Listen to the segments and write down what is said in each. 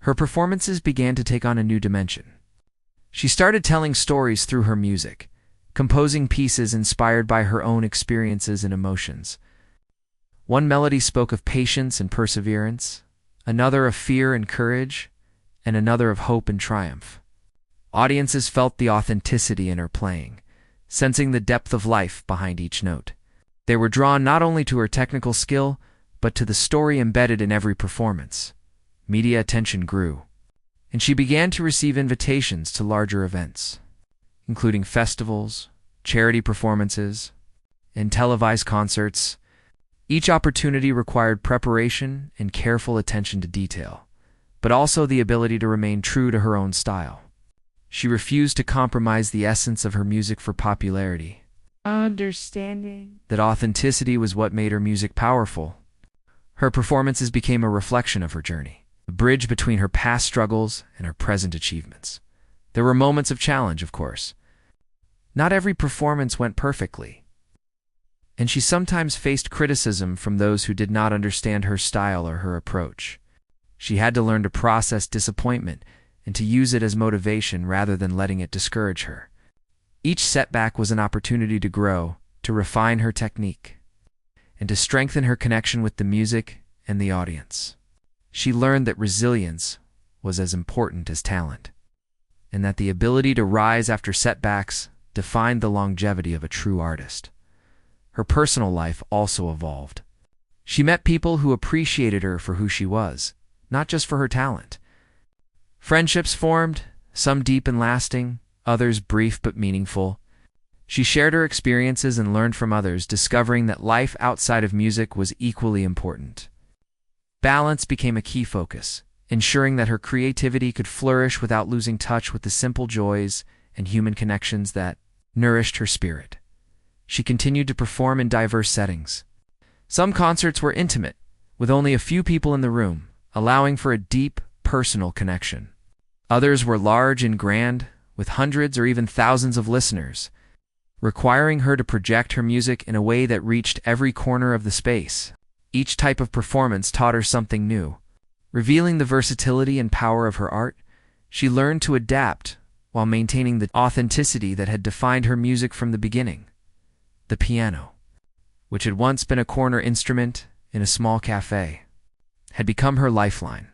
Her performances began to take on a new dimension. She started telling stories through her music, composing pieces inspired by her own experiences and emotions. One melody spoke of patience and perseverance, another of fear and courage, and another of hope and triumph. Audiences felt the authenticity in her playing, sensing the depth of life behind each note. They were drawn not only to her technical skill, but to the story embedded in every performance. Media attention grew, and she began to receive invitations to larger events, including festivals, charity performances, and televised concerts. Each opportunity required preparation and careful attention to detail, but also the ability to remain true to her own style. She refused to compromise the essence of her music for popularity. Understanding That authenticity was what made her music powerful. Her performances became a reflection of her journey, a bridge between her past struggles and her present achievements. There were moments of challenge, of course. Not every performance went perfectly, and she sometimes faced criticism from those who did not understand her style or her approach. She had to learn to process disappointment and to use it as motivation rather than letting it discourage her. Each setback was an opportunity to grow, to refine her technique, and to strengthen her connection with the music and the audience. She learned that resilience was as important as talent, and that the ability to rise after setbacks defined the longevity of a true artist. Her personal life also evolved. She met people who appreciated her for who she was, not just for her talent. Friendships formed, some deep and lasting, others brief but meaningful. She shared her experiences and learned from others, discovering that life outside of music was equally important. Balance became a key focus, ensuring that her creativity could flourish without losing touch with the simple joys and human connections that nourished her spirit. She continued to perform in diverse settings. Some concerts were intimate, with only a few people in the room, allowing for a deep, personal connection. Others were large and grand, with hundreds or even thousands of listeners, requiring her to project her music in a way that reached every corner of the space. Each type of performance taught her something new. Revealing the versatility and power of her art, she learned to adapt while maintaining the authenticity that had defined her music from the beginning. The piano, which had once been a corner instrument in a small cafe, had become her lifeline,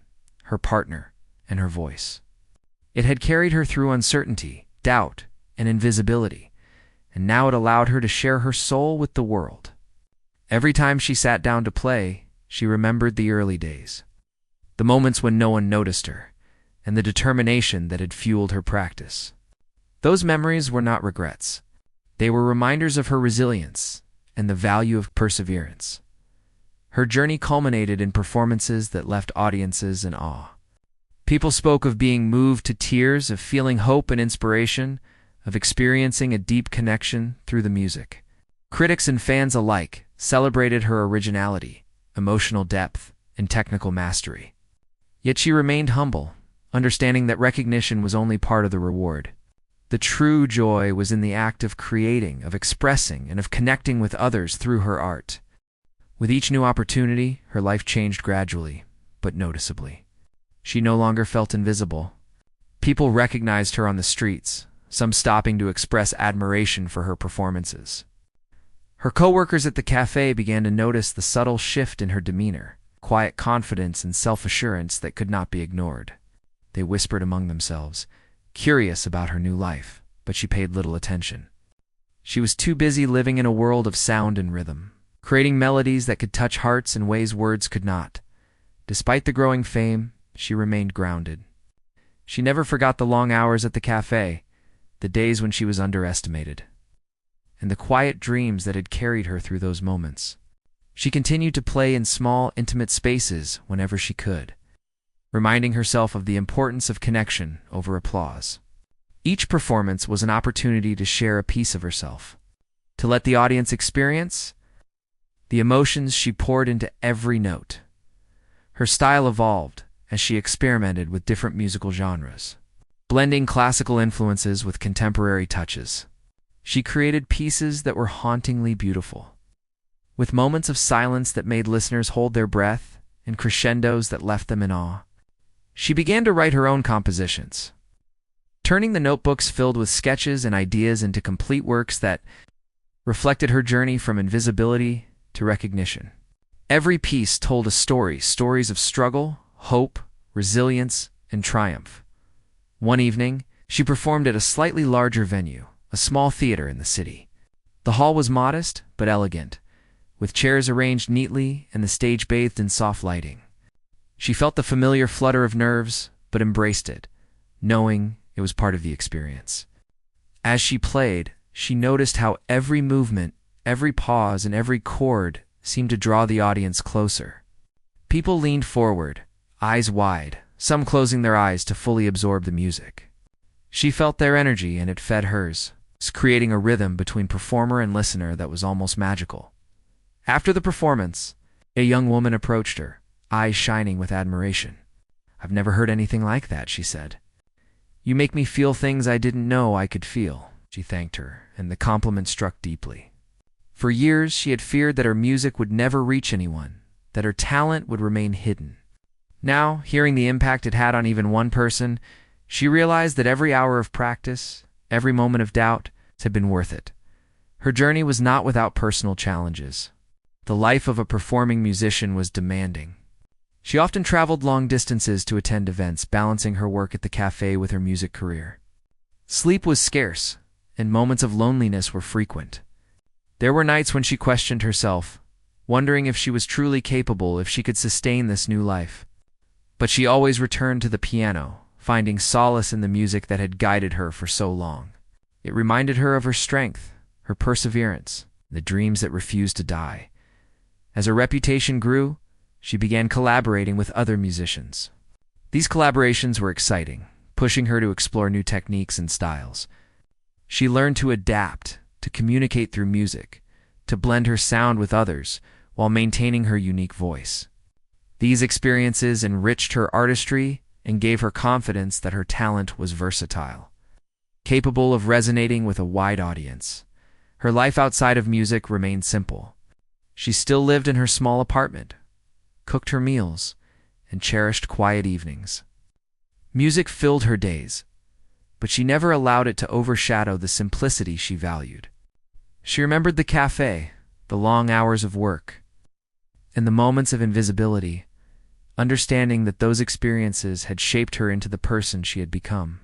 her partner, and her voice. It had carried her through uncertainty, doubt, and invisibility, and now it allowed her to share her soul with the world. Every time she sat down to play, she remembered the early days, the moments when no one noticed her, and the determination that had fueled her practice. Those memories were not regrets. They were reminders of her resilience and the value of perseverance. Her journey culminated in performances that left audiences in awe. People spoke of being moved to tears, of feeling hope and inspiration, of experiencing a deep connection through the music. Critics and fans alike celebrated her originality, emotional depth, and technical mastery. Yet she remained humble, understanding that recognition was only part of the reward. The true joy was in the act of creating, of expressing, and of connecting with others through her art. With each new opportunity, her life changed gradually, but noticeably. She no longer felt invisible. People recognized her on the streets, some stopping to express admiration for her performances. Her co-workers at the cafe began to notice the subtle shift in her demeanor, quiet confidence and self-assurance that could not be ignored. They whispered among themselves, curious about her new life, but she paid little attention. She was too busy living in a world of sound and rhythm, creating melodies that could touch hearts in ways words could not. Despite the growing fame, she remained grounded. She never forgot the long hours at the cafe, the days when she was underestimated, and the quiet dreams that had carried her through those moments. She continued to play in small, intimate spaces whenever she could, reminding herself of the importance of connection over applause. Each performance was an opportunity to share a piece of herself, to let the audience experience the emotions she poured into every note. Her style evolved as she experimented with different musical genres, blending classical influences with contemporary touches. She created pieces that were hauntingly beautiful, with moments of silence that made listeners hold their breath and crescendos that left them in awe. She began to write her own compositions, turning the notebooks filled with sketches and ideas into complete works that reflected her journey from invisibility to recognition. Every piece told a story, stories of struggle, hope, resilience, and triumph. One evening, she performed at a slightly larger venue, a small theater in the city. The hall was modest but elegant, with chairs arranged neatly and the stage bathed in soft lighting. She felt the familiar flutter of nerves, but embraced it, knowing it was part of the experience. As she played, she noticed how every movement, every pause, and every chord seemed to draw the audience closer. People leaned forward, eyes wide, some closing their eyes to fully absorb the music. She felt their energy and it fed hers, creating a rhythm between performer and listener that was almost magical. After the performance, a young woman approached her, eyes shining with admiration. "I've never heard anything like that," she said. "You make me feel things I didn't know I could feel." She thanked her, and the compliment struck deeply. For years, she had feared that her music would never reach anyone, that her talent would remain hidden. Now, hearing the impact it had on even one person, she realized that every hour of practice, every moment of doubt, had been worth it. Her journey was not without personal challenges. The life of a performing musician was demanding. She often traveled long distances to attend events, balancing her work at the cafe with her music career. Sleep was scarce, and moments of loneliness were frequent. There were nights when she questioned herself, wondering if she was truly capable, if she could sustain this new life. But she always returned to the piano, finding solace in the music that had guided her for so long. It reminded her of her strength, her perseverance, the dreams that refused to die. As her reputation grew, she began collaborating with other musicians. These collaborations were exciting, pushing her to explore new techniques and styles. She learned to adapt, to communicate through music, to blend her sound with others while maintaining her unique voice. These experiences enriched her artistry and gave her confidence that her talent was versatile, capable of resonating with a wide audience. Her life outside of music remained simple. She still lived in her small apartment, cooked her meals, and cherished quiet evenings. Music filled her days, but she never allowed it to overshadow the simplicity she valued. She remembered the cafe, the long hours of work, and the moments of invisibility, understanding that those experiences had shaped her into the person she had become.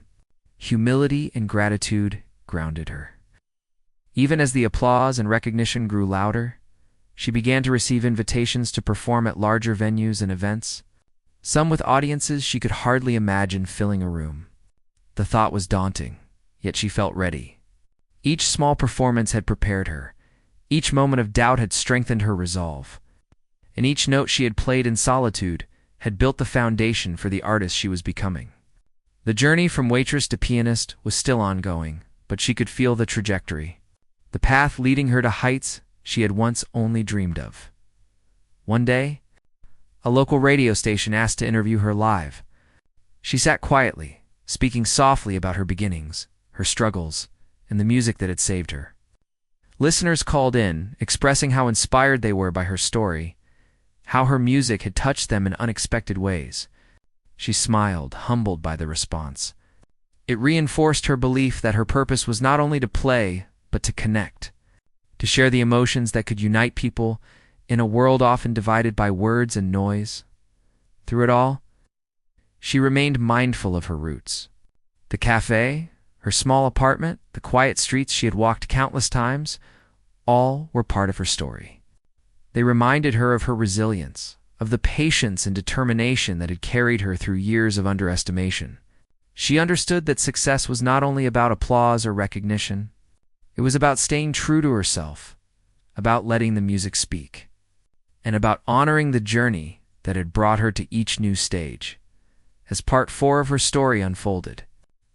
Humility and gratitude grounded her. Even as the applause and recognition grew louder, she began to receive invitations to perform at larger venues and events, some with audiences she could hardly imagine filling a room. The thought was daunting, yet she felt ready. Each small performance had prepared her. Each moment of doubt had strengthened her resolve. And each note she had played in solitude had built the foundation for the artist she was becoming. The journey from waitress to pianist was still ongoing, but she could feel the trajectory, the path leading her to heights she had once only dreamed of. One day, a local radio station asked to interview her live. She sat quietly, speaking softly about her beginnings, her struggles, and the music that had saved her. Listeners called in, expressing how inspired they were by her story, how her music had touched them in unexpected ways. She smiled, humbled by the response. It reinforced her belief that her purpose was not only to play, but to connect, to share the emotions that could unite people in a world often divided by words and noise. Through it all, she remained mindful of her roots. The cafe, her small apartment, the quiet streets she had walked countless times, all were part of her story. They reminded her of her resilience, of the patience and determination that had carried her through years of underestimation. She understood that success was not only about applause or recognition. It was about staying true to herself, about letting the music speak, and about honoring the journey that had brought her to each new stage. As part 4 of her story unfolded,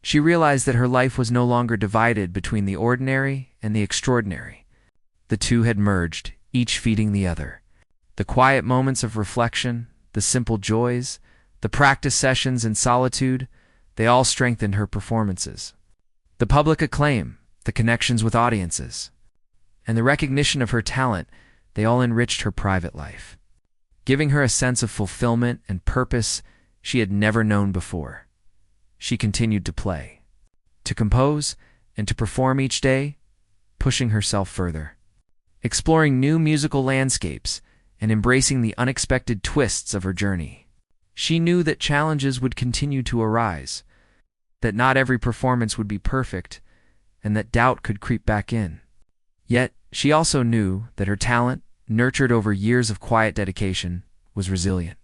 she realized that her life was no longer divided between the ordinary and the extraordinary. The two had merged, each feeding the other. The quiet moments of reflection, the simple joys, the practice sessions in solitude, they all strengthened her performances. The public acclaim, the connections with audiences, and the recognition of her talent, they all enriched her private life. Giving her a sense of fulfillment and purpose, she had never known before. She continued to play, to compose, and to perform each day, pushing herself further, exploring new musical landscapes and embracing the unexpected twists of her journey. She knew that challenges would continue to arise, that not every performance would be perfect, and that doubt could creep back in. Yet, she also knew that her talent, nurtured over years of quiet dedication, was resilient.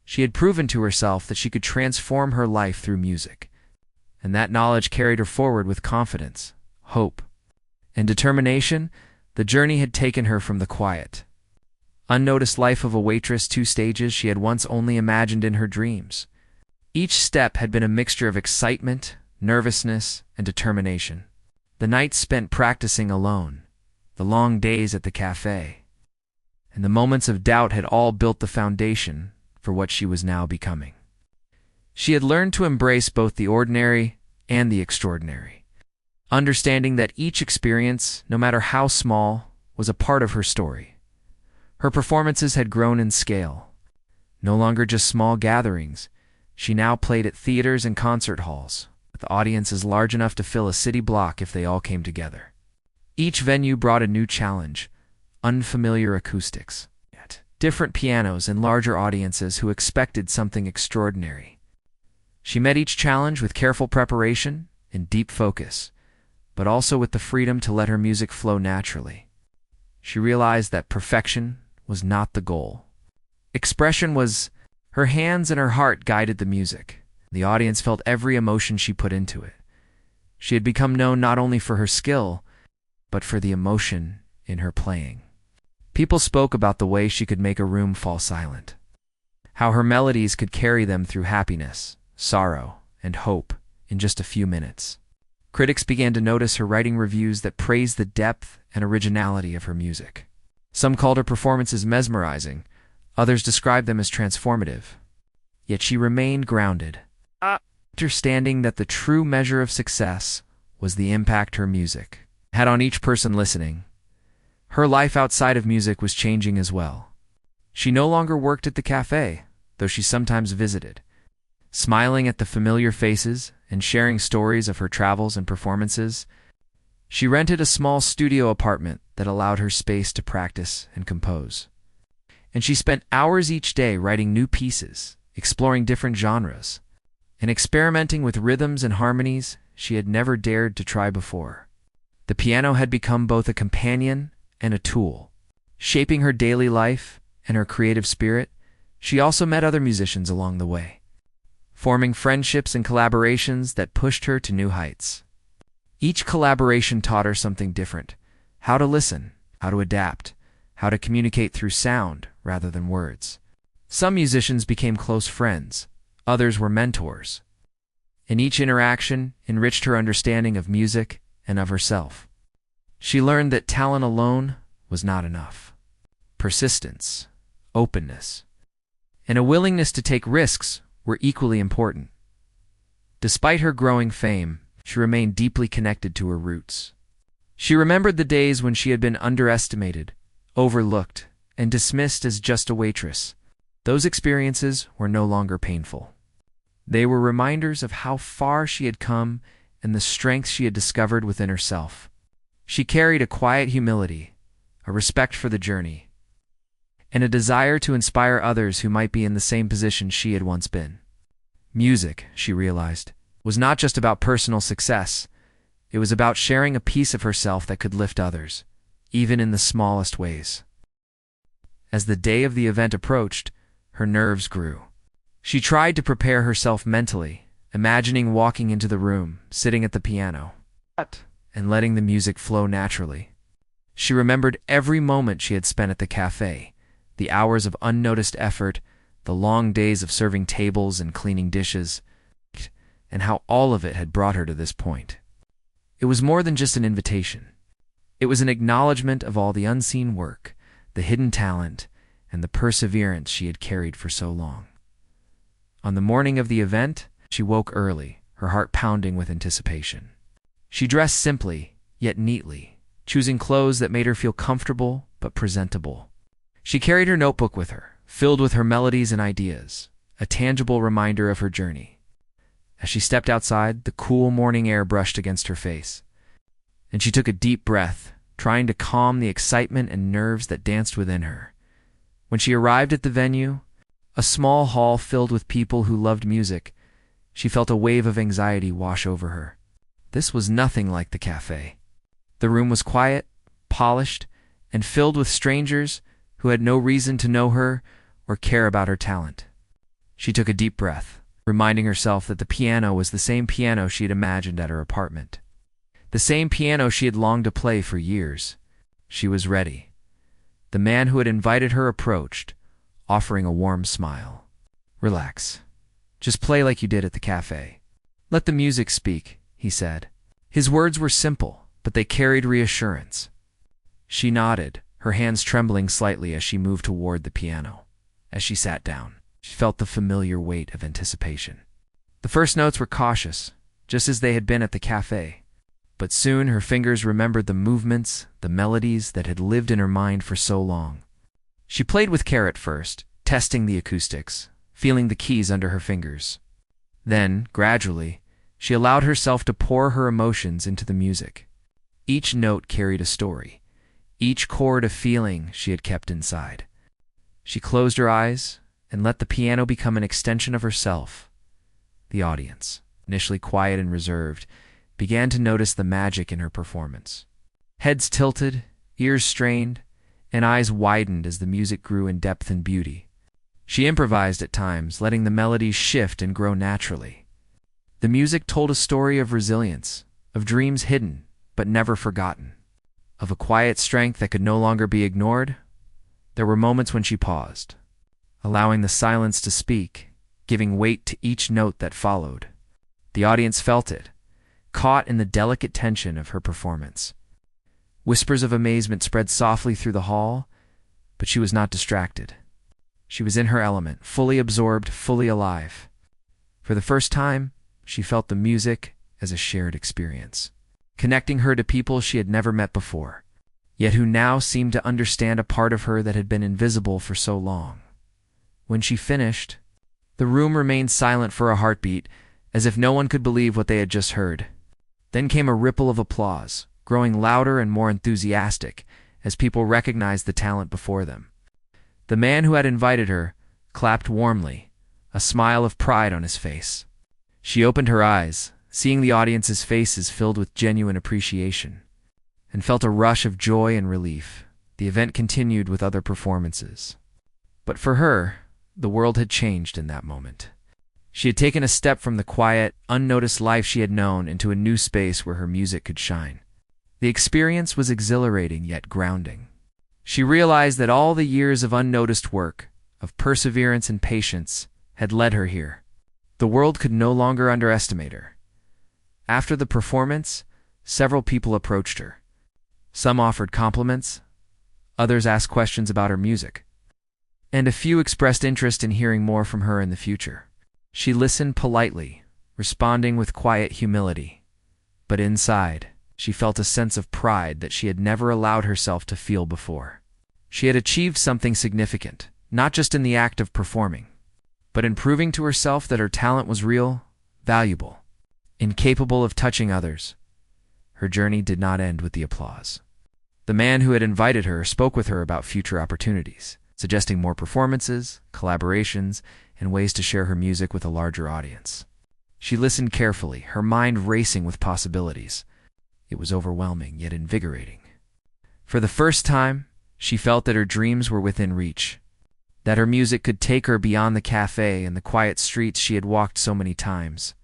She had proven to herself that she could transform her life through music, and that knowledge carried her forward with confidence, hope, and determination. The journey had taken her from the quiet, unnoticed life of a waitress to stages she had once only imagined in her dreams. Each step had been a mixture of excitement, nervousness, and determination. The nights spent practicing alone, the long days at the cafe, and the moments of doubt had all built the foundation for what she was now becoming. She had learned to embrace both the ordinary and the extraordinary, understanding that each experience, no matter how small, was a part of her story. Her performances had grown in scale. No longer just small gatherings, she now played at theaters and concert halls, with audiences large enough to fill a city block if they all came together. Each venue brought a new challenge, unfamiliar acoustics, different pianos, and larger audiences who expected something extraordinary. She met each challenge with careful preparation and deep focus, but also with the freedom to let her music flow naturally. She realized that perfection was not the goal. Expression was. Her hands and her heart guided the music. The audience felt every emotion she put into it. She had become known not only for her skill, but for the emotion in her playing. People spoke about the way she could make a room fall silent, how her melodies could carry them through happiness, sorrow, and hope in just a few minutes. Critics began to notice her writing reviews that praised the depth and originality of her music. Some called her performances mesmerizing, others described them as transformative. Yet she remained grounded, understanding that the true measure of success was the impact her music had on each person listening. Her life outside of music was changing as well. She no longer worked at the cafe, though she sometimes visited, smiling at the familiar faces and sharing stories of her travels and performances. She rented a small studio apartment that allowed her space to practice and compose. And she spent hours each day writing new pieces, exploring different genres, and experimenting with rhythms and harmonies she had never dared to try before. The piano had become both a companion and a tool, shaping her daily life and her creative spirit. She also met other musicians along the way, forming friendships and collaborations that pushed her to new heights. Each collaboration taught her something different: how to listen, how to adapt, how to communicate through sound rather than words. Some musicians became close friends, others were mentors, and each interaction enriched her understanding of music and of herself. She learned that talent alone was not enough. Persistence, openness, and a willingness to take risks were equally important. Despite her growing fame, she remained deeply connected to her roots. She remembered the days when she had been underestimated, overlooked, and dismissed as just a waitress. Those experiences were no longer painful. They were reminders of how far she had come and the strength she had discovered within herself. She carried a quiet humility, a respect for the journey, and a desire to inspire others who might be in the same position she had once been. Music, she realized, was not just about personal success. It was about sharing a piece of herself that could lift others, even in the smallest ways. As the day of the event approached, her nerves grew. She tried to prepare herself mentally, imagining walking into the room, sitting at the piano, and letting the music flow naturally. She remembered every moment she had spent at the cafe, the hours of unnoticed effort, the long days of serving tables and cleaning dishes, and how all of it had brought her to this point. It was more than just an invitation. It was an acknowledgement of all the unseen work, the hidden talent, and the perseverance she had carried for so long. On the morning of the event, she woke early, her heart pounding with anticipation. She dressed simply, yet neatly, choosing clothes that made her feel comfortable but presentable. She carried her notebook with her, filled with her melodies and ideas, a tangible reminder of her journey. As she stepped outside, the cool morning air brushed against her face, and she took a deep breath, trying to calm the excitement and nerves that danced within her. When she arrived at the venue, a small hall filled with people who loved music, she felt a wave of anxiety wash over her. This was nothing like the cafe. The room was quiet, polished, and filled with strangers who had no reason to know her or care about her talent. She took a deep breath, reminding herself that the piano was the same piano she had imagined at her apartment. The same piano she had longed to play for years. She was ready. The man who had invited her approached, offering a warm smile. "Relax. Just play like you did at the cafe. Let the music speak," he said. His words were simple, but they carried reassurance. She nodded, her hands trembling slightly as she moved toward the piano. As she sat down, she felt the familiar weight of anticipation. The first notes were cautious, just as they had been at the cafe. But soon her fingers remembered the movements, the melodies that had lived in her mind for so long. She played with care at first, testing the acoustics, feeling the keys under her fingers. Then, gradually, she allowed herself to pour her emotions into the music. Each note carried a story, each chord a feeling she had kept inside. She closed her eyes and let the piano become an extension of herself. The audience, initially quiet and reserved, began to notice the magic in her performance. Heads tilted, ears strained, and eyes widened as the music grew in depth and beauty. She improvised at times, letting the melodies shift and grow naturally. The music told a story of resilience, of dreams hidden but never forgotten, of a quiet strength that could no longer be ignored. There were moments when she paused, allowing the silence to speak, giving weight to each note that followed. The audience felt it, caught in the delicate tension of her performance. Whispers of amazement spread softly through the hall, but she was not distracted. She was in her element, fully absorbed, fully alive. For the first time, she felt the music as a shared experience, connecting her to people she had never met before, yet who now seemed to understand a part of her that had been invisible for so long. When she finished, the room remained silent for a heartbeat, as if no one could believe what they had just heard. Then came a ripple of applause, growing louder and more enthusiastic as people recognized the talent before them. The man who had invited her clapped warmly, a smile of pride on his face. She opened her eyes, seeing the audience's faces filled with genuine appreciation, and felt a rush of joy and relief. The event continued with other performances. But for her, the world had changed in that moment. She had taken a step from the quiet, unnoticed life she had known into a new space where her music could shine. The experience was exhilarating yet grounding. She realized that all the years of unnoticed work, of perseverance and patience, had led her here. The world could no longer underestimate her. After the performance, several people approached her. Some offered compliments, others asked questions about her music, and a few expressed interest in hearing more from her in the future. She listened politely, responding with quiet humility. But inside, she felt a sense of pride that she had never allowed herself to feel before. She had achieved something significant, not just in the act of performing, but in proving to herself that her talent was real, valuable, and capable of touching others. Her journey did not end with the applause. The man who had invited her spoke with her about future opportunities, suggesting more performances, collaborations, and ways to share her music with a larger audience. She listened carefully, her mind racing with possibilities. It was overwhelming, yet invigorating. For the first time, she felt that her dreams were within reach, that her music could take her beyond the cafe and the quiet streets she had walked so many times.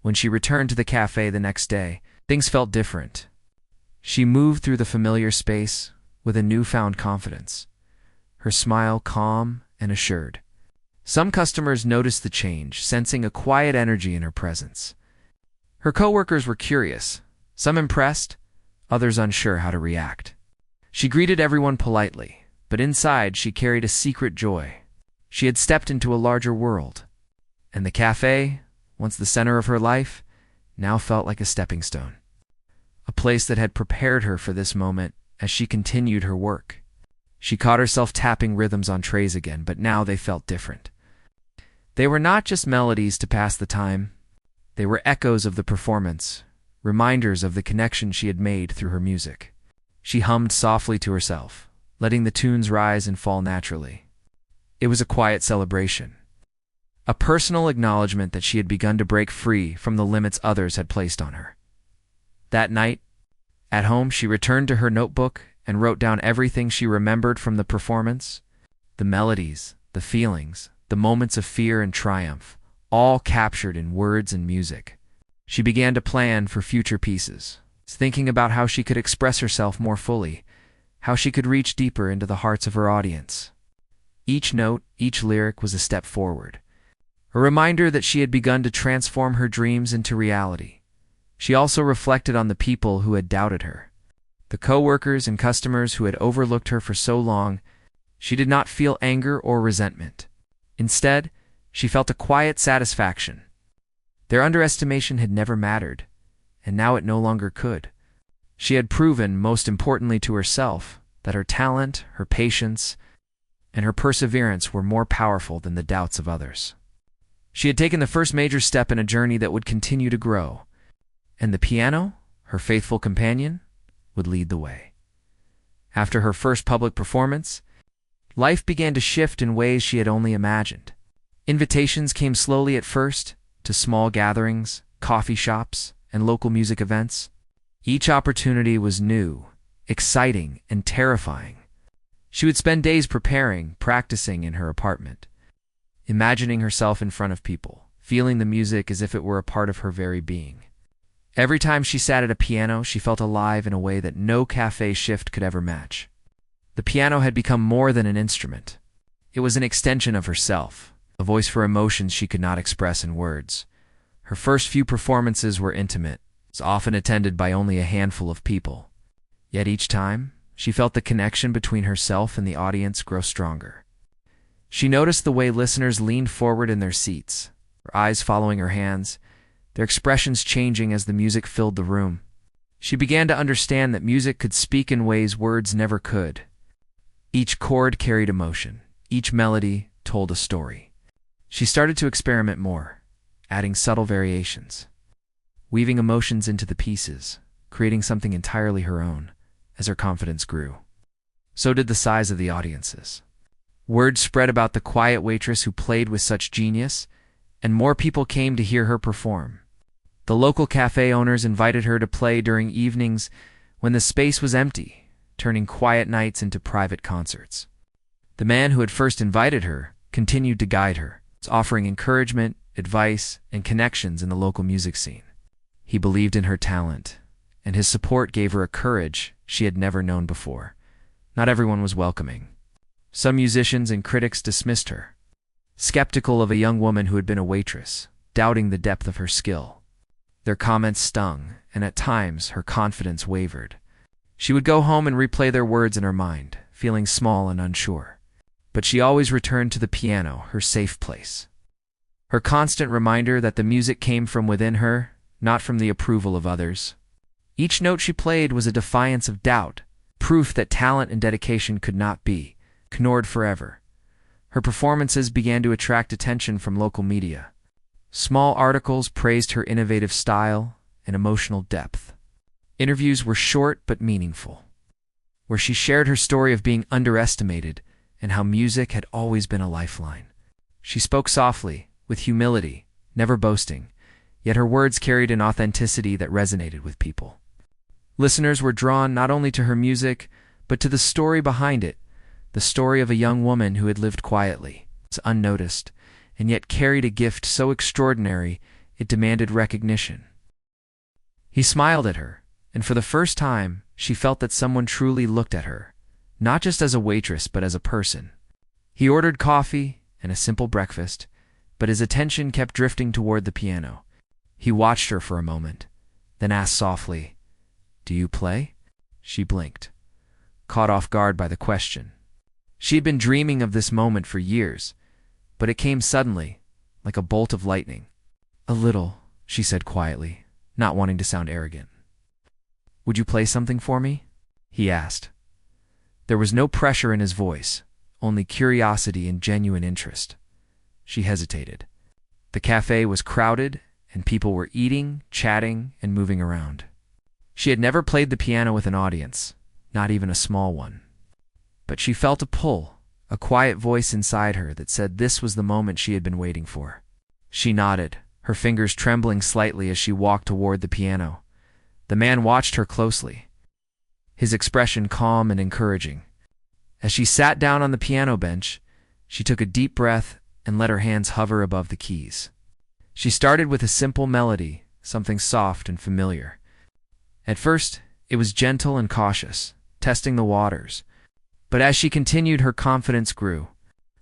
When she returned to the cafe the next day, things felt different. She moved through the familiar space with a newfound confidence, her smile calm and assured. Some customers noticed the change, sensing a quiet energy in her presence. Her coworkers were curious, some impressed, others unsure how to react. She greeted everyone politely, but inside she carried a secret joy. She had stepped into a larger world, and the cafe, once the center of her life, now felt like a stepping stone, a place that had prepared her for this moment as she continued her work. She caught herself tapping rhythms on trays again, but now they felt different. They were not just melodies to pass the time. They were echoes of the performance, reminders of the connection she had made through her music. She hummed softly to herself, letting the tunes rise and fall naturally. It was a quiet celebration, a personal acknowledgement that she had begun to break free from the limits others had placed on her. That night, at home, she returned to her notebook and wrote down everything she remembered from the performance: the melodies, the feelings, the moments of fear and triumph, all captured in words and music. She began to plan for future pieces, thinking about how she could express herself more fully, how she could reach deeper into the hearts of her audience. Each note, each lyric was a step forward, a reminder that she had begun to transform her dreams into reality. She also reflected on the people who had doubted her, the co-workers and customers who had overlooked her for so long. She did not feel anger or resentment. Instead, she felt a quiet satisfaction. Their underestimation had never mattered, and now it no longer could. She had proven, most importantly to herself, that her talent, her patience, and her perseverance were more powerful than the doubts of others. She had taken the first major step in a journey that would continue to grow, and the piano, her faithful companion, would lead the way. After her first public performance, life began to shift in ways she had only imagined. Invitations came slowly at first, to small gatherings, coffee shops, and local music events. Each opportunity was new, exciting, and terrifying. She would spend days preparing, practicing in her apartment, imagining herself in front of people, feeling the music as if it were a part of her very being. Every time she sat at a piano, she felt alive in a way that no cafe shift could ever match. The piano had become more than an instrument. It was an extension of herself, a voice for emotions she could not express in words. Her first few performances were intimate, often attended by only a handful of people. Yet each time, she felt the connection between herself and the audience grow stronger. She noticed the way listeners leaned forward in their seats, her eyes following her hands, their expressions changing as the music filled the room. She began to understand that music could speak in ways words never could. Each chord carried emotion. Each melody told a story. She started to experiment more, adding subtle variations, weaving emotions into the pieces, creating something entirely her own. As her confidence grew, so did the size of the audiences. Word spread about the quiet waitress who played with such genius, and more people came to hear her perform. The local cafe owners invited her to play during evenings when the space was empty, turning quiet nights into private concerts. The man who had first invited her continued to guide her, offering encouragement, advice, and connections in the local music scene. He believed in her talent, and his support gave her a courage she had never known before. Not everyone was welcoming. Some musicians and critics dismissed her, skeptical of a young woman who had been a waitress, doubting the depth of her skill. Their comments stung, and at times her confidence wavered. She would go home and replay their words in her mind, feeling small and unsure. But she always returned to the piano, her safe place. Her constant reminder that the music came from within her, not from the approval of others. Each note she played was a defiance of doubt, proof that talent and dedication could not be ignored forever. Her performances began to attract attention from local media. Small articles praised her innovative style and emotional depth. Interviews were short but meaningful, where she shared her story of being underestimated and how music had always been a lifeline. She spoke softly, with humility, never boasting, yet her words carried an authenticity that resonated with people. Listeners were drawn not only to her music, but to the story behind it, the story of a young woman who had lived quietly, unnoticed, and yet carried a gift so extraordinary it demanded recognition. He smiled at her, and for the first time, she felt that someone truly looked at her, not just as a waitress but as a person. He ordered coffee and a simple breakfast, but his attention kept drifting toward the piano. He watched her for a moment, then asked softly, "Do you play?" She blinked, caught off guard by the question. She had been dreaming of this moment for years, but it came suddenly, like a bolt of lightning. "A little," she said quietly, not wanting to sound arrogant. "Would you play something for me?" he asked. There was no pressure in his voice, only curiosity and genuine interest. She hesitated. The cafe was crowded, and people were eating, chatting, and moving around. She had never played the piano with an audience, not even a small one. But she felt a pull, a quiet voice inside her that said this was the moment she had been waiting for. She nodded, her fingers trembling slightly as she walked toward the piano. The man watched her closely, his expression calm and encouraging. As she sat down on the piano bench, she took a deep breath and let her hands hover above the keys. She started with a simple melody, something soft and familiar. At first, it was gentle and cautious, testing the waters. But as she continued, her confidence grew.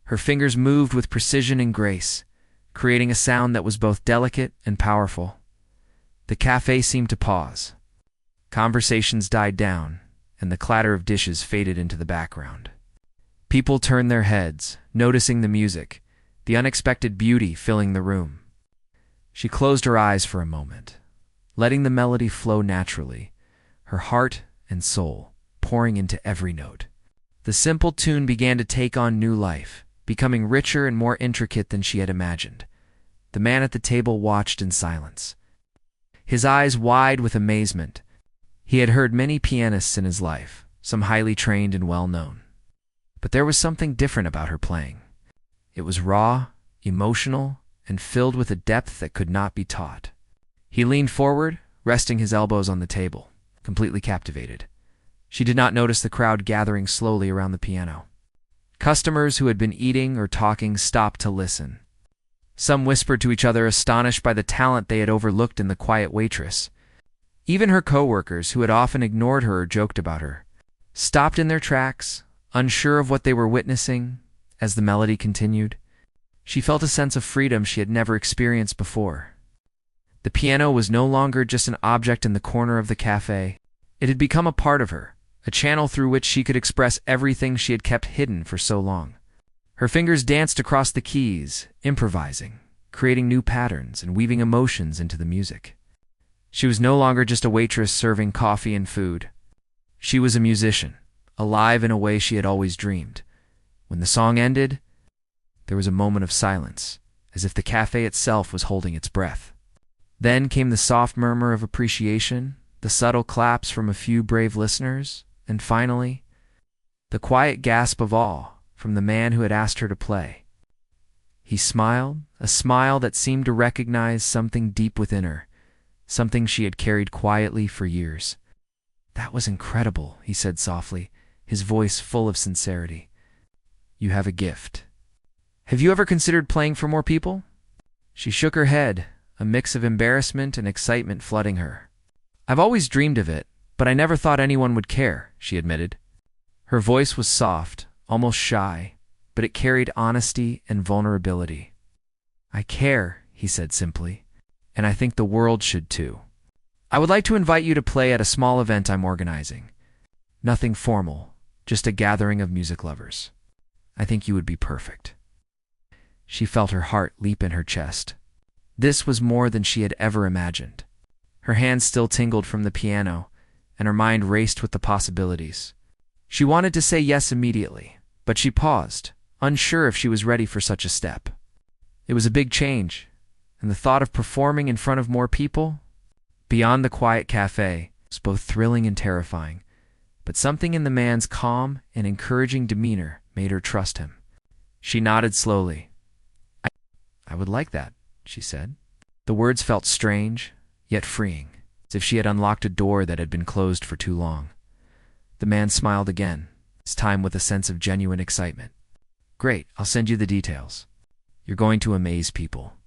Her fingers moved with precision and grace, creating a sound that was both delicate and powerful. The cafe seemed to pause. Conversations died down, and the clatter of dishes faded into the background. People turned their heads, noticing the music, the unexpected beauty filling the room. She closed her eyes for a moment, letting the melody flow naturally, her heart and soul pouring into every note. The simple tune began to take on new life, becoming richer and more intricate than she had imagined. The man at the table watched in silence, his eyes wide with amazement. He had heard many pianists in his life, some highly trained and well-known. But there was something different about her playing. It was raw, emotional, and filled with a depth that could not be taught. He leaned forward, resting his elbows on the table, completely captivated. She did not notice the crowd gathering slowly around the piano. Customers who had been eating or talking stopped to listen. Some whispered to each other, astonished by the talent they had overlooked in the quiet waitress. Even her co-workers, who had often ignored her or joked about her, stopped in their tracks, unsure of what they were witnessing. As the melody continued, she felt a sense of freedom she had never experienced before. The piano was no longer just an object in the corner of the cafe. It had become a part of her, a channel through which she could express everything she had kept hidden for so long. Her fingers danced across the keys, improvising, creating new patterns and weaving emotions into the music. She was no longer just a waitress serving coffee and food. She was a musician, alive in a way she had always dreamed. When the song ended, there was a moment of silence, as if the cafe itself was holding its breath. Then came the soft murmur of appreciation, the subtle claps from a few brave listeners, and finally, the quiet gasp of awe from the man who had asked her to play. He smiled, a smile that seemed to recognize something deep within her, something she had carried quietly for years. "That was incredible," he said softly, his voice full of sincerity. "You have a gift. Have you ever considered playing for more people?" She shook her head, a mix of embarrassment and excitement flooding her. "I've always dreamed of it, but I never thought anyone would care," she admitted. Her voice was soft, almost shy, but it carried honesty and vulnerability. "I care," he said simply, "and I think the world should too. I would like to invite you to play at a small event I'm organizing. Nothing formal, just a gathering of music lovers. I think you would be perfect." She felt her heart leap in her chest. This was more than she had ever imagined. Her hands still tingled from the piano, and her mind raced with the possibilities. She wanted to say yes immediately, but she paused, unsure if she was ready for such a step. It was a big change, and the thought of performing in front of more people, beyond the quiet cafe, was both thrilling and terrifying. But something in the man's calm and encouraging demeanor made her trust him. She nodded slowly. I would like that," she said. The words felt strange, yet freeing, as if she had unlocked a door that had been closed for too long. The man smiled again, this time with a sense of genuine excitement. "Great, I'll send you the details. You're going to amaze people.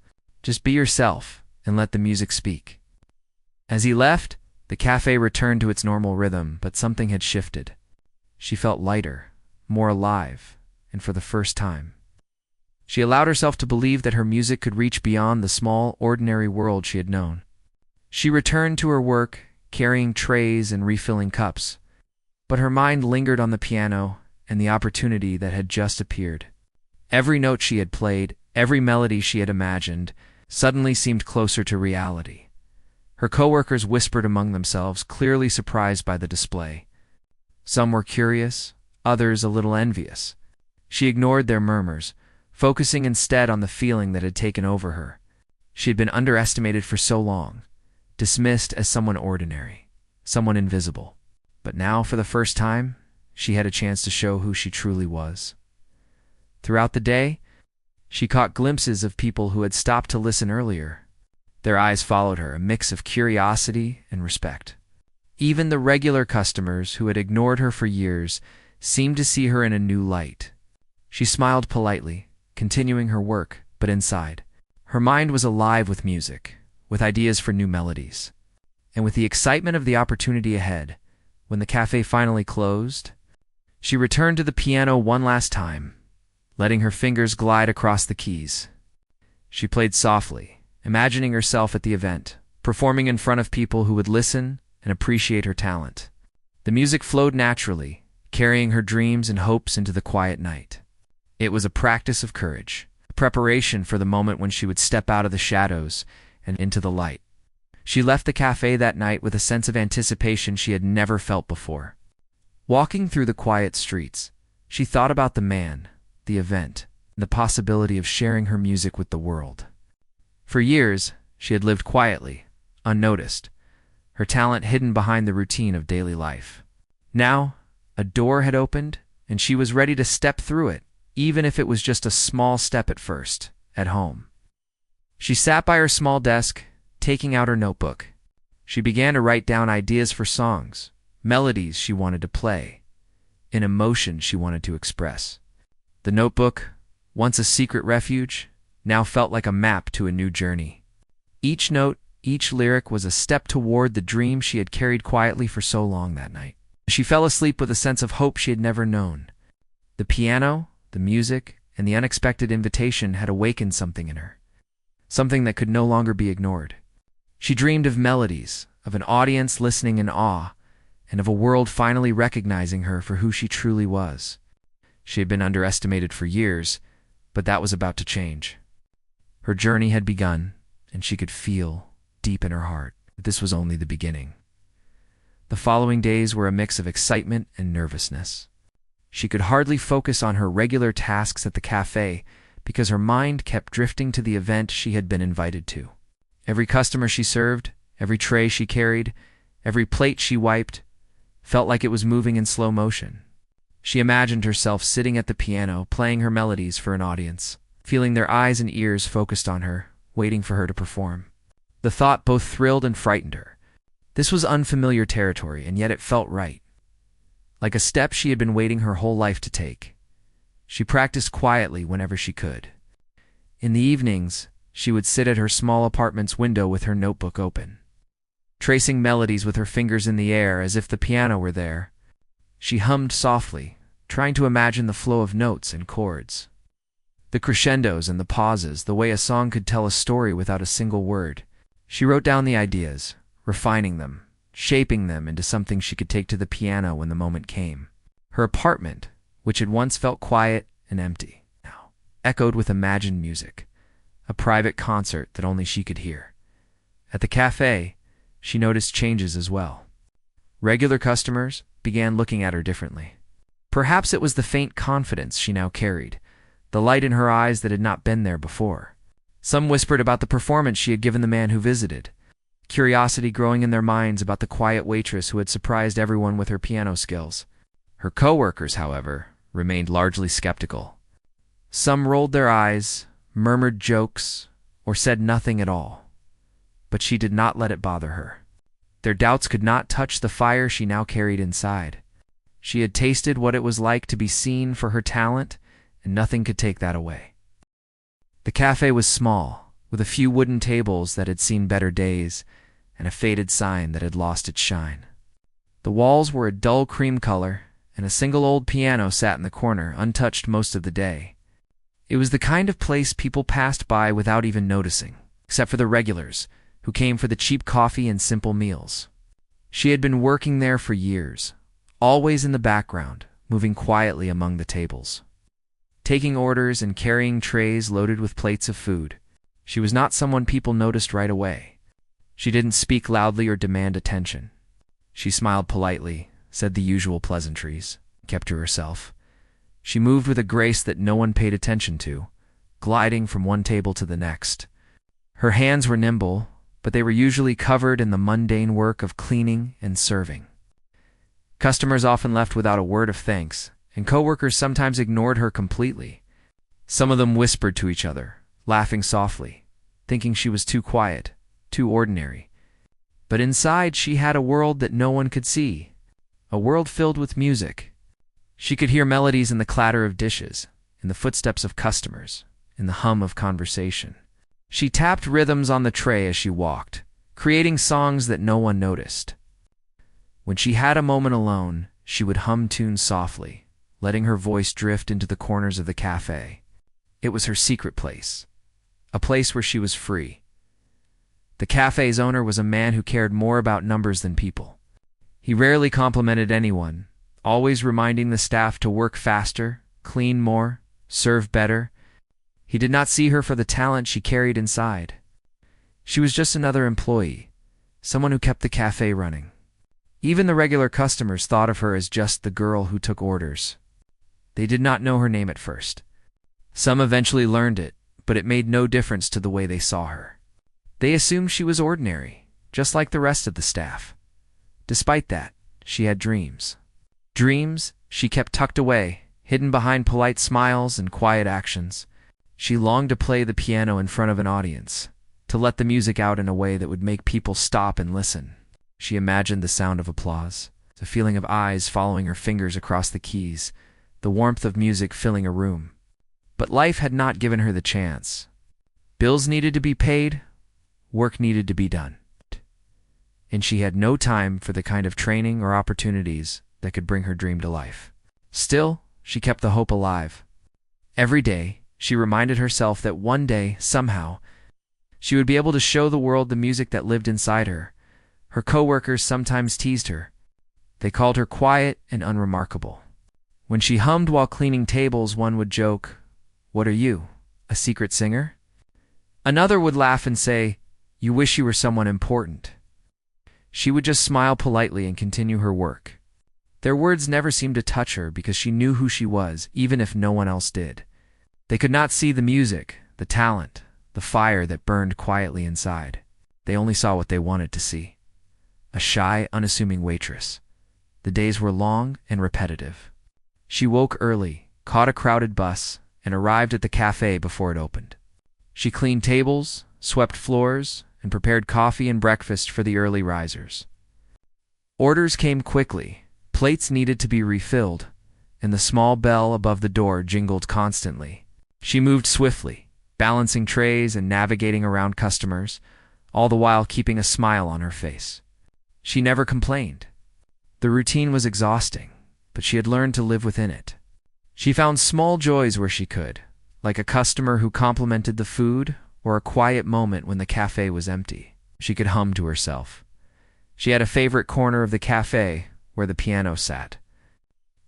Just be yourself and let the music speak." As he left, the cafe returned to its normal rhythm, but something had shifted. She felt lighter, more alive, and for the first time, she allowed herself to believe that her music could reach beyond the small, ordinary world she had known. She returned to her work, carrying trays and refilling cups, but her mind lingered on the piano and the opportunity that had just appeared. Every note she had played, every melody she had imagined, suddenly seemed closer to reality. Her coworkers whispered among themselves, clearly surprised by the display. Some were curious, others a little envious. She ignored their murmurs, focusing instead on the feeling that had taken over her, She had been underestimated for so long, dismissed as someone ordinary, someone invisible. But now, for the first time, she had a chance to show who she truly was. Throughout the day, she caught glimpses of people who had stopped to listen earlier. Their eyes followed her, a mix of curiosity and respect. Even the regular customers who had ignored her for years seemed to see her in a new light. She smiled politely, continuing her work, but inside, her mind was alive with music, with ideas for new melodies. And with the excitement of the opportunity ahead, when the cafe finally closed, she returned to the piano one last time, letting her fingers glide across the keys. She played softly, imagining herself at the event, performing in front of people who would listen and appreciate her talent. The music flowed naturally, carrying her dreams and hopes into the quiet night. It was a practice of courage, a preparation for the moment when she would step out of the shadows and into the light. She left the cafe that night with a sense of anticipation she had never felt before. Walking through the quiet streets, she thought about the man, the event, and the possibility of sharing her music with the world. For years, she had lived quietly, unnoticed, her talent hidden behind the routine of daily life. Now, a door had opened, and she was ready to step through it, even if it was just a small step at first, at home. She sat by her small desk, taking out her notebook. She began to write down ideas for songs, melodies she wanted to play, an emotion she wanted to express. The notebook, once a secret refuge, now felt like a map to a new journey. Each note, each lyric was a step toward the dream she had carried quietly for so long that night. She fell asleep with a sense of hope she had never known. The piano, the music, and the unexpected invitation had awakened something in her, something that could no longer be ignored. She dreamed of melodies, of an audience listening in awe, and of a world finally recognizing her for who she truly was. She had been underestimated for years, but that was about to change. Her journey had begun, and she could feel, deep in her heart, that this was only the beginning. The following days were a mix of excitement and nervousness. She could hardly focus on her regular tasks at the cafe because her mind kept drifting to the event she had been invited to. Every customer she served, every tray she carried, every plate she wiped, felt like it was moving in slow motion. She imagined herself sitting at the piano, playing her melodies for an audience, feeling their eyes and ears focused on her, waiting for her to perform. The thought both thrilled and frightened her. This was unfamiliar territory, and yet it felt right, like a step she had been waiting her whole life to take. She practiced quietly whenever she could. In the evenings, she would sit at her small apartment's window with her notebook open, tracing melodies with her fingers in the air as if the piano were there. She hummed softly, trying to imagine the flow of notes and chords, the crescendos and the pauses, the way a song could tell a story without a single word. She wrote down the ideas, refining them, shaping them into something she could take to the piano when the moment came. Her apartment, which had once felt quiet and empty, now echoed with imagined music, a private concert that only she could hear. At the cafe, she noticed changes as well. Regular customers began looking at her differently. Perhaps it was the faint confidence she now carried, the light in her eyes that had not been there before. Some whispered about the performance she had given the man who visited, curiosity growing in their minds about the quiet waitress who had surprised everyone with her piano skills. Her coworkers, however, remained largely skeptical. Some rolled their eyes, murmured jokes, or said nothing at all. But she did not let it bother her. Their doubts could not touch the fire she now carried inside. She had tasted what it was like to be seen for her talent, and nothing could take that away. The cafe was small, with a few wooden tables that had seen better days, and a faded sign that had lost its shine. The walls were a dull cream color, and a single old piano sat in the corner, untouched most of the day. It was the kind of place people passed by without even noticing, except for the regulars, who came for the cheap coffee and simple meals. She had been working there for years, always in the background, moving quietly among the tables, taking orders and carrying trays loaded with plates of food. She was not someone people noticed right away. She didn't speak loudly or demand attention. She smiled politely, said the usual pleasantries, kept to herself. She moved with a grace that no one paid attention to, gliding from one table to the next. Her hands were nimble, but they were usually covered in the mundane work of cleaning and serving. Customers often left without a word of thanks, and coworkers sometimes ignored her completely. Some of them whispered to each other, laughing softly, thinking she was too quiet, too ordinary. But inside she had a world that no one could see, a world filled with music. She could hear melodies in the clatter of dishes, in the footsteps of customers, in the hum of conversation. She tapped rhythms on the tray as she walked, creating songs that no one noticed. When she had a moment alone, she would hum tunes softly, letting her voice drift into the corners of the cafe. It was her secret place, a place where she was free. The cafe's owner was a man who cared more about numbers than people. He rarely complimented anyone, always reminding the staff to work faster, clean more, serve better. He did not see her for the talent she carried inside. She was just another employee, someone who kept the cafe running. Even the regular customers thought of her as just the girl who took orders. They did not know her name at first. Some eventually learned it, but it made no difference to the way they saw her. They assumed she was ordinary, just like the rest of the staff. Despite that, she had dreams. Dreams she kept tucked away, hidden behind polite smiles and quiet actions. She longed to play the piano in front of an audience, to let the music out in a way that would make people stop and listen. She imagined the sound of applause, the feeling of eyes following her fingers across the keys, the warmth of music filling a room. But life had not given her the chance. Bills needed to be paid, work needed to be done. And she had no time for the kind of training or opportunities that could bring her dream to life. Still, she kept the hope alive. Every day, she reminded herself that one day, somehow, she would be able to show the world the music that lived inside her. Her coworkers sometimes teased her. They called her quiet and unremarkable. When she hummed while cleaning tables, one would joke, "What are you, a secret singer?" Another would laugh and say, "You wish you were someone important." She would just smile politely and continue her work. Their words never seemed to touch her because she knew who she was, even if no one else did. They could not see the music, the talent, the fire that burned quietly inside. They only saw what they wanted to see. A shy, unassuming waitress. The days were long and repetitive. She woke early, caught a crowded bus, and arrived at the cafe before it opened. She cleaned tables, swept floors, and prepared coffee and breakfast for the early risers. Orders came quickly, plates needed to be refilled, and the small bell above the door jingled constantly. She moved swiftly, balancing trays and navigating around customers, all the while keeping a smile on her face. She never complained. The routine was exhausting, but she had learned to live within it. She found small joys where she could, like a customer who complimented the food or a quiet moment when the cafe was empty. She could hum to herself. She had a favorite corner of the cafe where the piano sat.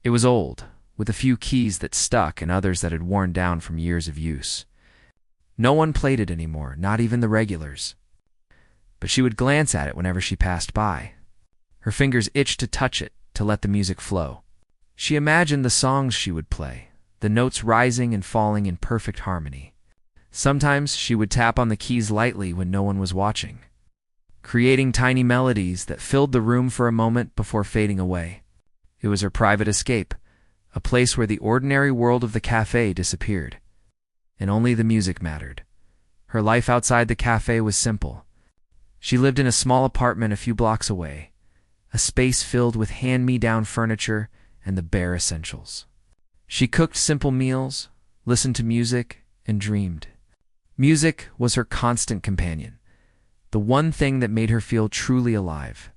It was old, with a few keys that stuck and others that had worn down from years of use. No one played it anymore, not even the regulars. But she would glance at it whenever she passed by. Her fingers itched to touch it, to let the music flow. She imagined the songs she would play, the notes rising and falling in perfect harmony. Sometimes she would tap on the keys lightly when no one was watching, creating tiny melodies that filled the room for a moment before fading away. It was her private escape, a place where the ordinary world of the cafe disappeared, and only the music mattered. Her life outside the cafe was simple. She lived in a small apartment a few blocks away, a space filled with hand-me-down furniture and the bare essentials. She cooked simple meals, listened to music, and dreamed. Music was her constant companion, the one thing that made her feel truly alive.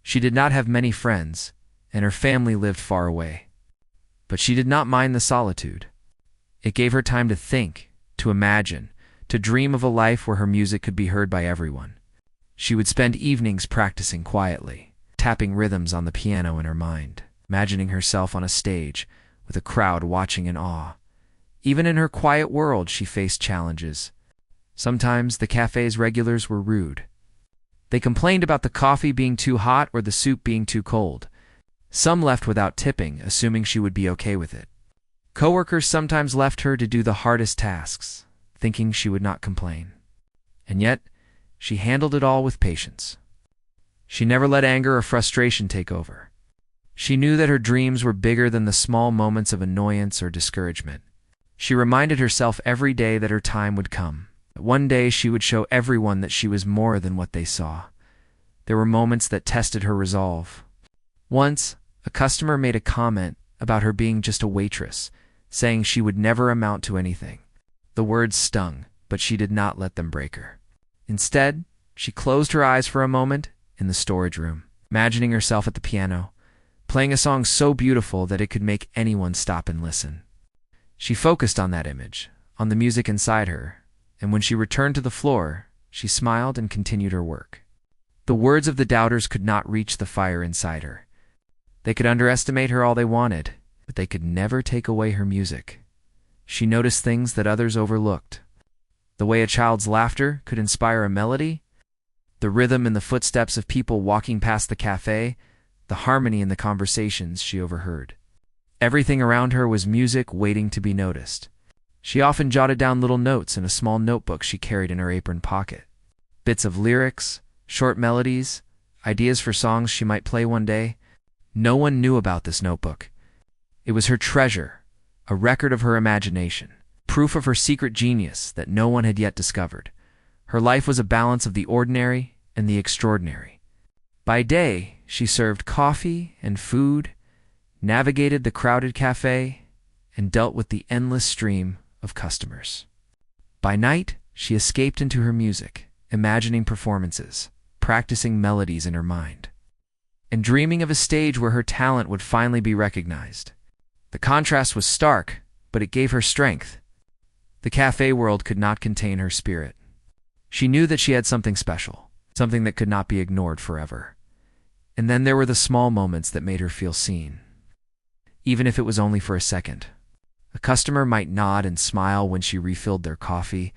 She did not have many friends, and her family lived far away. But she did not mind the solitude. It gave her time to think, to imagine, to dream of a life where her music could be heard by everyone. She would spend evenings practicing quietly, tapping rhythms on the piano in her mind, imagining herself on a stage with a crowd watching in awe. Even in her quiet world, she faced challenges. Sometimes the cafe's regulars were rude. They complained about the coffee being too hot or the soup being too cold. Some left without tipping, assuming she would be okay with it. Coworkers sometimes left her to do the hardest tasks, thinking she would not complain. And yet, she handled it all with patience. She never let anger or frustration take over. She knew that her dreams were bigger than the small moments of annoyance or discouragement. She reminded herself every day that her time would come. That one day she would show everyone that she was more than what they saw. There were moments that tested her resolve. Once, a customer made a comment about her being just a waitress, saying she would never amount to anything. The words stung, but she did not let them break her. Instead, she closed her eyes for a moment in the storage room, imagining herself at the piano, playing a song so beautiful that it could make anyone stop and listen. She focused on that image, on the music inside her, and when she returned to the floor, she smiled and continued her work. The words of the doubters could not reach the fire inside her. They could underestimate her all they wanted, but they could never take away her music. She noticed things that others overlooked. The way a child's laughter could inspire a melody, the rhythm in the footsteps of people walking past the cafe, the harmony in the conversations she overheard. Everything around her was music waiting to be noticed. She often jotted down little notes in a small notebook she carried in her apron pocket. Bits of lyrics, short melodies, ideas for songs she might play one day. No one knew about this notebook. It was her treasure, a record of her imagination, proof of her secret genius that no one had yet discovered. Her life was a balance of the ordinary and the extraordinary. By day, she served coffee and food, navigated the crowded cafe, and dealt with the endless stream of customers. By night, she escaped into her music, imagining performances, practicing melodies in her mind, and dreaming of a stage where her talent would finally be recognized. The contrast was stark, but it gave her strength. The cafe world could not contain her spirit. She knew that she had something special, something that could not be ignored forever. And then there were the small moments that made her feel seen, even if it was only for a second. A customer might nod and smile when she refilled their coffee,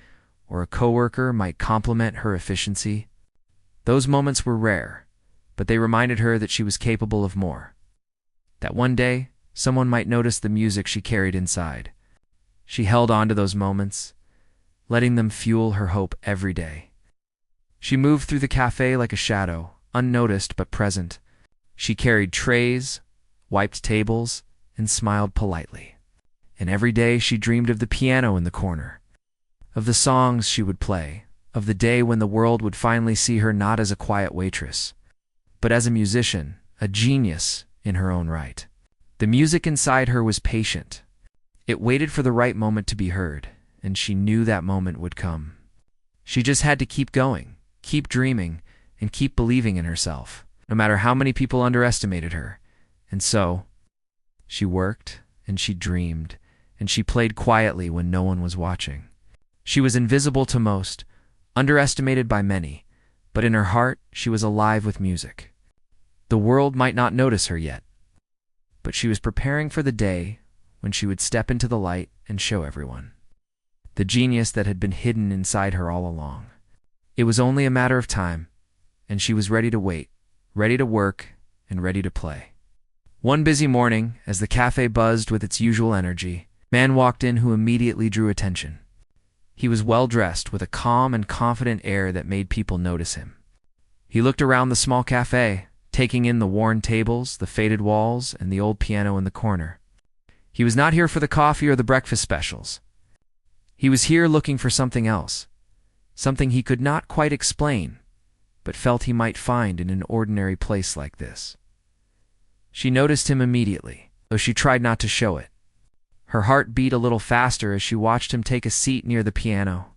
or a coworker might compliment her efficiency. Those moments were rare, but they reminded her that she was capable of more. That one day, someone might notice the music she carried inside. She held on to those moments, letting them fuel her hope every day. She moved through the cafe like a shadow, unnoticed but present. She carried trays, wiped tables, and smiled politely. And every day she dreamed of the piano in the corner, of the songs she would play, of the day when the world would finally see her not as a quiet waitress, but as a musician, a genius in her own right. The music inside her was patient. It waited for the right moment to be heard, and she knew that moment would come. She just had to keep going, keep dreaming, and keep believing in herself, no matter how many people underestimated her. And so, she worked, and she dreamed, and she played quietly when no one was watching. She was invisible to most, underestimated by many, but in her heart she was alive with music. The world might not notice her yet, but she was preparing for the day when she would step into the light and show everyone the genius that had been hidden inside her all along. It was only a matter of time, and she was ready to wait, ready to work, and ready to play. One busy morning, as the cafe buzzed with its usual energy, a man walked in who immediately drew attention. He was well-dressed, with a calm and confident air that made people notice him. He looked around the small cafe, taking in the worn tables, the faded walls, and the old piano in the corner. He was not here for the coffee or the breakfast specials. He was here looking for something else, something he could not quite explain, but felt he might find in an ordinary place like this. She noticed him immediately, though she tried not to show it. Her heart beat a little faster as she watched him take a seat near the piano.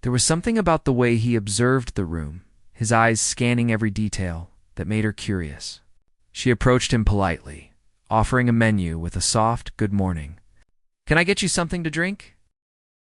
There was something about the way he observed the room, his eyes scanning every detail, that made her curious. She approached him politely, offering a menu with a soft "good morning." "Can I get you something to drink?"